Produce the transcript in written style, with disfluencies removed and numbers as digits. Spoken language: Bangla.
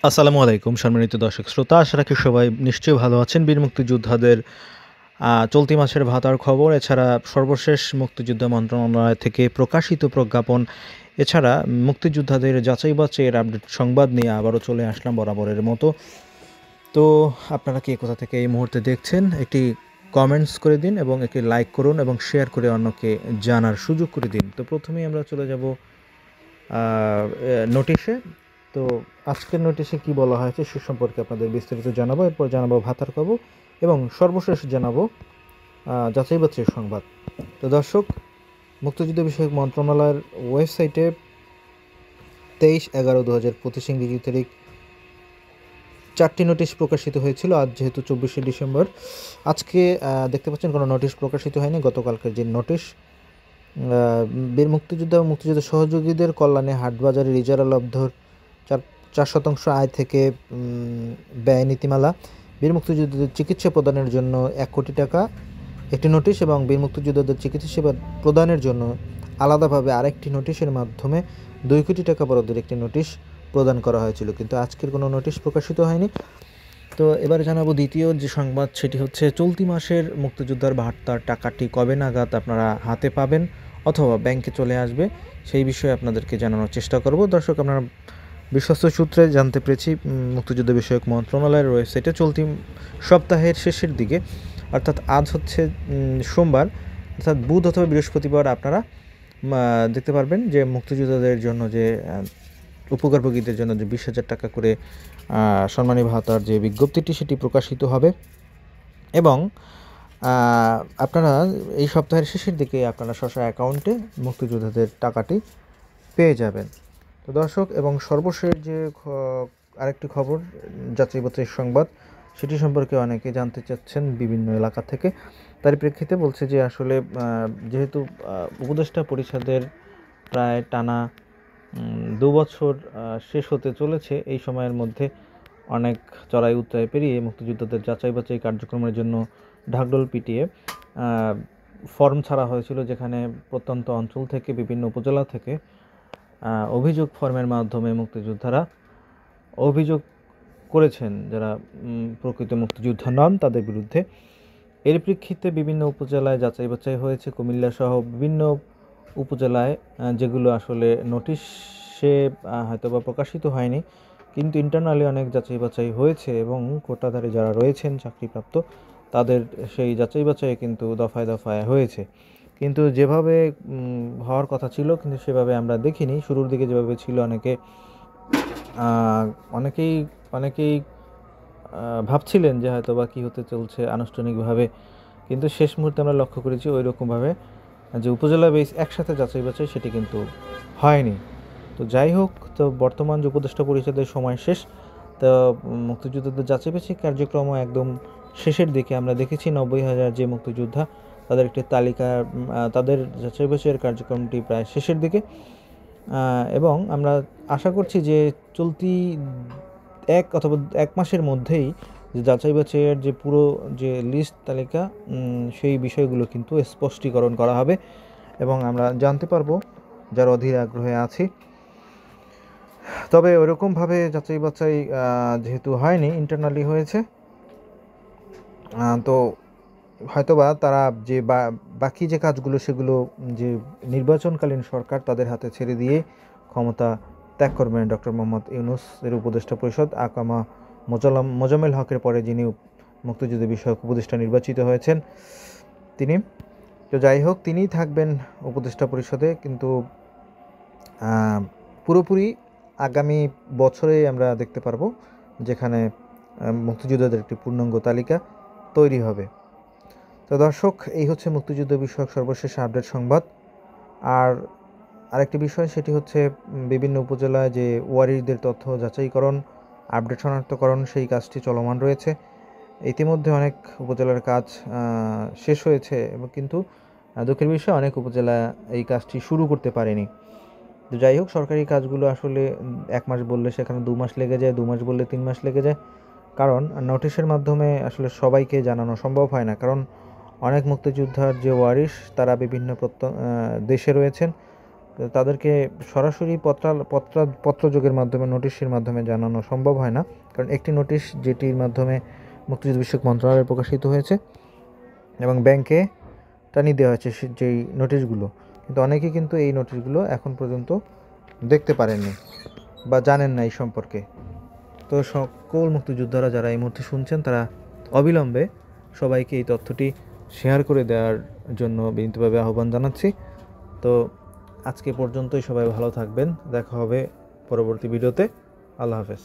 আসসালামু আলাইকুম সম্মানিত দর্শক শ্রোতা। আশা রাখি সবাই নিশ্চয়ই ভালো আছেন। বীর মুক্তিযোদ্ধাদের চলতি মাসের ভাতার খবর, এছাড়া সর্বশেষ মুক্তিযুদ্ধ মন্ত্রণালয় থেকে প্রকাশিত প্রজ্ঞাপন, এছাড়া মুক্তিযোদ্ধাদের যাচাই-বাছাইয়ের আপডেট সংবাদ নিয়ে আবারও চলে আসলাম বরাবরের মতো। তো আপনারা কে কোথা থেকে এই মুহূর্তে দেখছেন, একটি কমেন্টস করে দিন এবং একটি লাইক করুন এবং শেয়ার করে অন্যকে জানার সুযোগ করে দিন। তো প্রথমেই আমরা চলে যাব নোটিশে। তো আজকের নোটিশে কি বলা হয়েছে সে সম্পর্কে আপনাদের বিস্তারিত জানাবো, এরপর জানাবো ভাতার খবর এবং সর্বশেষ জানাবো যাচাই বাছাই সংবাদ। তো দর্শক, মুক্তিযুদ্ধ বিষয়ক মন্ত্রণালয়ের ওয়েবসাইটে 23/11/2025 ইংরেজি তারিখ 4টি নোটিশ প্রকাশিত হয়েছিল। আজ যেহেতু 24শে ডিসেম্বর, আজকে দেখতে পাচ্ছেন কোনো নোটিশ প্রকাশিত হয়নি। গতকালকের যে নোটিশ, বীর মুক্তিযোদ্ধা ও মুক্তিযুদ্ধ সহযোগীদের কল্যাণে হাটবাজারে রিজার্ভ লব্ধর 4% আয় থেকে ব্যয় নীতিমালা, বীর মুক্তিযোদ্ধাদের চিকিৎসা প্রদানের জন্য 1 কোটি টাকা একটি নোটিশ এবং বীর মুক্তিযোদ্ধাদের চিকিৎসা সেবা প্রদানের জন্য আলাদাভাবে আরেকটি নোটিশের মাধ্যমে 2 কোটি টাকা বরাদ্দের একটি নোটিশ প্রদান করা হয়েছিল, কিন্তু আজকের কোনো নোটিশ প্রকাশিত হয়নি। তো এবারে জানাবো দ্বিতীয় যে সংবাদ, সেটি হচ্ছে চলতি মাসের মুক্তিযোদ্ধার ভাতার টাকাটি কবে নাগাদ আপনারা হাতে পাবেন অথবা ব্যাংকে চলে আসবে, সেই বিষয়ে আপনাদেরকে জানানোর চেষ্টা করব। দর্শক, আপনারা বিশ্বস্ত সূত্রে জানতে পেরেছি মুক্তিযুদ্ধ বিষয়ক মন্ত্রণালয়ের ওয়েবসাইটে চলতি সপ্তাহের শেষের দিকে, অর্থাৎ আজ হচ্ছে সোমবার, অর্থাৎ বুধ অথবা বৃহস্পতিবার আপনারা দেখতে পারবেন যে মুক্তিযোদ্ধাদের জন্য যে উপকারভোগীদের জন্য যে 20,000 টাকা করে সম্মানী ভাতার যে বিজ্ঞপ্তিটি সেটি প্রকাশিত হবে এবং আপনারা এই সপ্তাহের শেষের দিকে আপনারা স্ব অ্যাকাউন্টে মুক্তিযোদ্ধাদের টাকাটি পেয়ে যাবেন। তো দর্শক, এবং সর্বশেষ যে আরেকটি খবর, যাচাই বাছাই সংবাদ, সেটি সম্পর্কে অনেকে জানতে চাচ্ছেন বিভিন্ন এলাকা থেকে। তার প্রেক্ষিতে বলছে যে আসলে যেহেতু উপদেষ্টা পরিষদের প্রায় টানা 2 বছর শেষ হতে চলেছে, এই সময়ের মধ্যে অনেক চড়াই উতরাই পেরিয়ে মুক্তিযোদ্ধাদের যাচাই বাছাই কার্যক্রমের জন্য ঢাকঢোল পিটিয়ে ফর্ম ছাড়া হয়েছিল, যেখানে প্রত্যন্ত অঞ্চল থেকে বিভিন্ন উপজেলা থেকে অভিযোগ ফর্মের মাধ্যমে মুক্তিযোদ্ধারা অভিযোগ করেছেন যারা প্রকৃত মুক্তিযোদ্ধা নন তাদের বিরুদ্ধে। এর প্রেক্ষিতে বিভিন্ন উপজেলায় যাচাই বাছাই হয়েছে, কুমিল্লা সহ বিভিন্ন উপজেলায়, যেগুলো আসলে নোটিশে হয়তোবা প্রকাশিত হয়নি, কিন্তু ইন্টারনালি অনেক যাচাই বাছাই হয়েছে এবং কোটাধারী যারা রয়েছেন চাকরিপ্রাপ্ত তাদের সেই যাচাই বাছাই কিন্তু দফায় দফায় হয়েছে, কিন্তু যেভাবে হওয়ার কথা ছিল কিন্তু সেভাবে আমরা দেখিনি। শুরুর দিকে যেভাবে ছিল অনেকেই ভাবছিলেন যে হয়তো বা কী হতে চলছে আনুষ্ঠানিকভাবে, কিন্তু শেষ মুহূর্তে আমরা লক্ষ্য করেছি ওই রকমভাবে যে উপজেলা বেস একসাথে যাচাই বাছাই সেটি কিন্তু হয়নি। তো যাই হোক, তো বর্তমান যে উপদেষ্টা পরিষদের সময় শেষ, তো মুক্তিযোদ্ধাদের যাচাই বাছাই কার্যক্রম একদম শেষের দিকে। আমরা দেখেছি 90,000 যে মুক্তিযোদ্ধা, তাদের একটি তালিকা, তাদের যাচাই বাছাইয়ের কার্যক্রমটি প্রায় শেষের দিকে এবং আমরা আশা করছি যে চলতি 1 অথবা 1 মাসের মধ্যেই যে যাচাই বাছাইয়ের যে পুরো যে লিস্ট তালিকা, সেই বিষয়গুলো কিন্তু স্পষ্টীকরণ করা হবে এবং আমরা জানতে পারবো যার অধীর আগ্রহে আছি। তবে ওরকমভাবে যাচাই বাছাই যেহেতু হয়নি, ইন্টারনালি হয়েছে, তো হয়তোবা তারা যে বাকি যে কাজগুলো সেগুলো যে নির্বাচনকালীন সরকার তাদের হাতে ছেড়ে দিয়ে ক্ষমতা ত্যাগ করবেন ডক্টর মোহাম্মদ ইউনূস এর উপদেষ্টা পরিষদ আকামা মোজাম্মেল হকের পরে, যিনি মুক্তিযুদ্ধ বিষয়ক উপদেষ্টা নির্বাচিত হয়েছেন তিনি। তো যাই হোক, তিনিই থাকবেন উপদেষ্টা পরিষদে, কিন্তু পুরোপুরি আগামী বছরে আমরা দেখতে পারবো যেখানে মুক্তিযোদ্ধাদের একটি পূর্ণাঙ্গ তালিকা তৈরি হবে। তো দর্শক, এই হচ্ছে মুক্তিযুদ্ধ বিষয়ক সর্বশেষ আপডেট সংবাদ। আর আরেকটি বিষয়, সেটি হচ্ছে বিভিন্ন উপজেলায় যে ওয়ারিশদের তথ্য যাচাইকরণ, আপডেট শনাক্তকরণ, সেই কাজটি চলমান রয়েছে। ইতিমধ্যে অনেক উপজেলার কাজ শেষ হয়েছে এবং কিন্তু দুঃখের বিষয় অনেক উপজেলা এই কাজটি শুরু করতে পারেনি। তো যাই হোক, সরকারি কাজগুলো আসলে 1 মাস বললে সেখানে 2 মাস লেগে যায়, 2 মাস বললে 3 মাস লেগে যায়, কারণ নোটিশের মাধ্যমে আসলে সবাইকে জানানো সম্ভব হয় না। কারণ অনেক মুক্তিযোদ্ধার যে ওয়ারিশ তারা বিভিন্ন দেশে রয়েছেন, তাদেরকে সরাসরি পত্রযোগের মাধ্যমে নোটিশের মাধ্যমে জানানো সম্ভব হয় না, কারণ একটি নোটিশ যেটির মাধ্যমে মুক্তিযুদ্ধ বিষয়ক মন্ত্রণালয়ে প্রকাশিত হয়েছে এবং ব্যাংকে টানিয়ে দেওয়া হয়েছে যেই নোটিশগুলো, কিন্তু অনেকে কিন্তু এই নোটিশগুলো এখন পর্যন্ত দেখতে পারেননি বা জানেন না এই সম্পর্কে। তো সকল মুক্তিযোদ্ধারা যারা এই মুহূর্তে শুনছেন তারা অবিলম্বে সবাইকে এই তথ্যটি শেয়ার করে দেওয়ার জন্য বিনীতভাবে আহ্বান জানাচ্ছি। তো আজকে পর্যন্তই, সবাই ভালো থাকবেন, দেখা হবে পরবর্তী ভিডিওতে। আল্লাহ হাফেজ।